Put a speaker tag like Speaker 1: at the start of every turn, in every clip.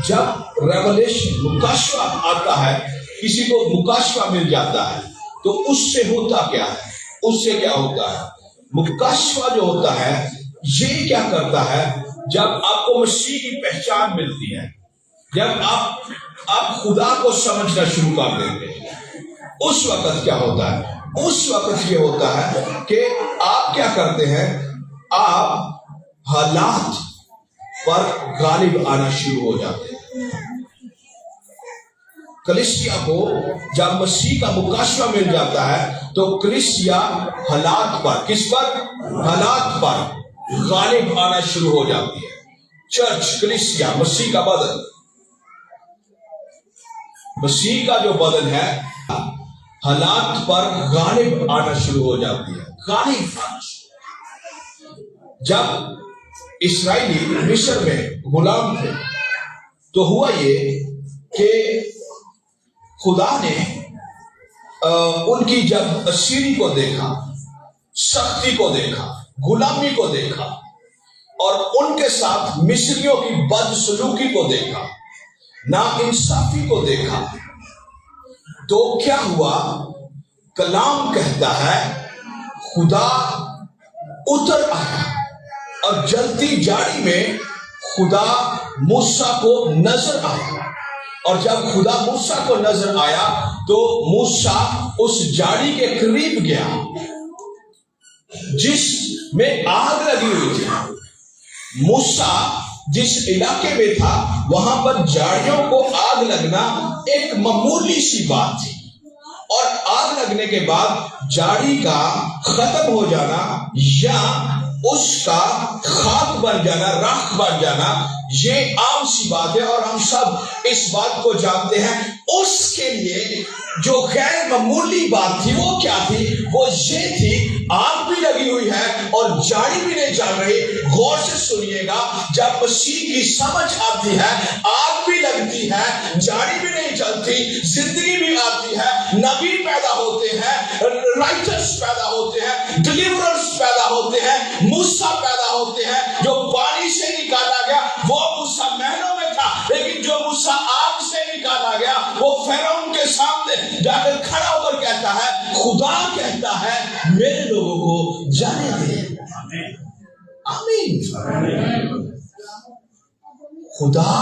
Speaker 1: جب ریولیشن مکاشفہ آتا ہے، کسی کو مکاشفہ مل جاتا ہے تو اس سے ہوتا کیا ہے؟ اس سے کیا ہوتا ہے؟ مکاشفہ جو ہوتا ہے یہ کیا کرتا ہے؟ جب آپ کو مسیح کی پہچان ملتی ہے، جب آپ خدا کو سمجھنا شروع کر دیتے ہیں، اس وقت کیا ہوتا ہے؟ اس وقت یہ ہوتا ہے کہ آپ کیا کرتے ہیں؟ آپ حالات پر غالب آنا شروع ہو جاتے ہیں۔ کلیسیا کو جب مسیح کا مکاشفہ مل جاتا ہے تو کلیسیا حالات پر، کس پر؟ حالات پر غالب آنا شروع ہو جاتی ہے۔ چرچ، کلیسیا، مسیح کا بدن، مسیح کا جو بدن ہے حالات پر غالب آنا شروع ہو جاتی ہے۔ غالب آنا شروع۔ جب اسرائیلی مصر میں غلام تھے تو ہوا یہ کہ خدا نے ان کی جب اسیری کو دیکھا، سختی کو دیکھا، غلامی کو دیکھا اور ان کے ساتھ مصریوں کی بدسلوکی کو دیکھا، ناانصافی کو دیکھا، تو کیا ہوا؟ کلام کہتا ہے خدا اتر آیا اور جلتی جاڑی میں خدا موسیٰ کو نظر آیا، اور جب خدا موسیٰ کو نظر آیا تو موسیٰ اس جاڑی کے قریب گیا جس میں آگ لگی ہوئی تھی۔ موسیٰ جس علاقے میں تھا وہاں پر جاڑیوں کو آگ لگنا ایک معمولی سی بات تھی، اور آگ لگنے کے بعد جاڑی کا ختم ہو جانا یا اس کا خاک بن جانا، راکھ بن جانا، یہ عام سی بات ہے اور ہم سب اس بات کو جانتے ہیں۔ اس کے لیے جو غیر معمولی بات تھی وہ کیا تھی؟ وہ یہ تھی آگ بھی لگی ہوئی ہے اور جاڑی بھی نہیں جل رہی۔ غور سے سنیے گا، جب مسیح کی سمجھ آتی ہے، آگ بھی لگتی ہے، جاڑی بھی نہیں جلتی، زندگی بھی آتی ہے، نبی پیدا ہوتے ہیں، رائٹرز پیدا ہوتے ہیں، ڈیلیوررز پیدا ہوتے ہیں، موسیٰ پیدا ہوتے ہیں۔ جو پانی سے نکالا گیا وہ موسیٰ محلوں میں تھا، لیکن جو موسیٰ آگ سے نکالا گیا وہ فرعون کے سامنے جا کر کھڑا ہو کر کہتا ہے، خدا کہتا ہے میرے لوگوں کو جانے دے۔ آمین۔ خدا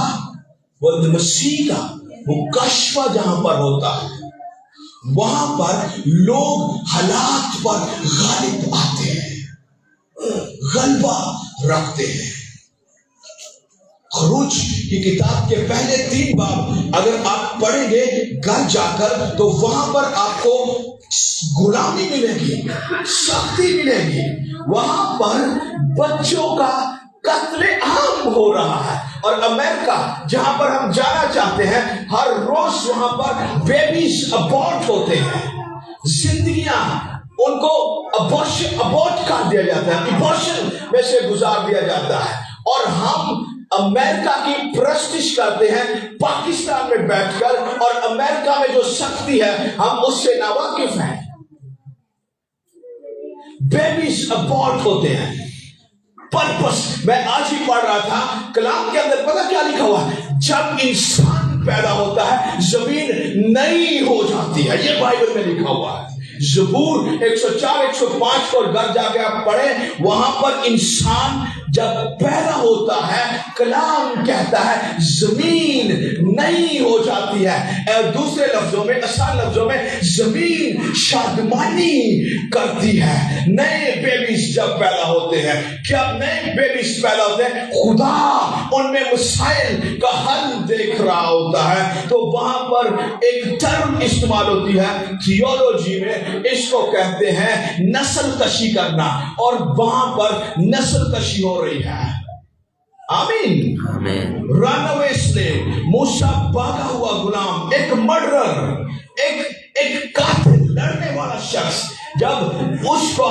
Speaker 1: و مسیح کا مکاشفہ جہاں پر ہوتا ہے وہاں پر لوگ حالات پر غالب آتے ہیں، غلبہ رکھتے ہیں۔ خروج کی کتاب کے پہلے 3 باب اگر آپ پڑھیں گے گھر جا کر تو وہاں پر آپ کو غلامی ملے گی، سختی ملے گی۔ وہاں پر بچوں کا قتل عام ہو رہا ہے، اور امریکہ جہاں پر ہم جانا چاہتے ہیں ہر روز وہاں پر بیبیز ابورٹ ہوتے ہیں، زندگیاں ان کو ابورٹ کر دیا جاتا ہے، ابورشن میں سے گزار دیا جاتا ہے، اور ہم امریکہ کی پرستش کرتے ہیں پاکستان میں بیٹھ کر، اور امریکہ میں جو سختی ہے ہم اس سے ناواقف ہیں۔ بیبیز ابورٹ ہوتے ہیں۔ پرپس میں آج ہی پڑھ رہا تھا کلام کے اندر، پتہ کیا لکھا ہوا ہے؟ جب انسان پیدا ہوتا ہے زمین نئی ہو جاتی ہے، یہ بائبل میں لکھا ہوا ہے۔ زبور 104 105 کو گھر جا کے آپ پڑھیں، وہاں پر انسان جب پیدا ہوتا ہے کلام کہتا ہے زمین نئی ہو جاتی ہے۔ دوسرے لفظوں میں، آسان لفظوں میں، زمین شادمانی کرتی ہے۔ نئے بیبیز جب پیدا ہوتے ہیں، کیا نئے بیبیز پیدا ہوتے ہیں خدا ان میں مسائل کا حل دیکھ رہا ہوتا ہے، تو وہاں پر ایک ٹرم استعمال ہوتی ہے تھیولوجی میں، اس کو کہتے ہیں نسل کشی کرنا، اور وہاں پر نسل کشی ہو رہی ہے۔ آمین۔ رن اوے سلیو، موسیٰ بھاگا ہوا غلام، ایک مرڈرر، ایک قاتل، لڑنے والا شخص، جب اس کو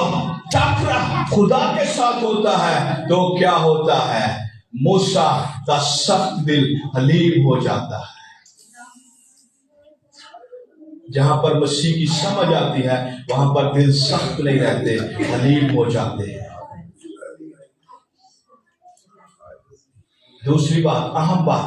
Speaker 1: ٹکرا خدا کے ساتھ ہوتا ہے تو کیا ہوتا ہے؟ موسیٰ کا سخت دل حلیم ہو جاتا ہے۔ جہاں پر مسیح کی سمجھ آتی ہے وہاں پر دل سخت نہیں رہتے، حلیم ہو جاتے ہیں۔ دوسری بات، اہم بات،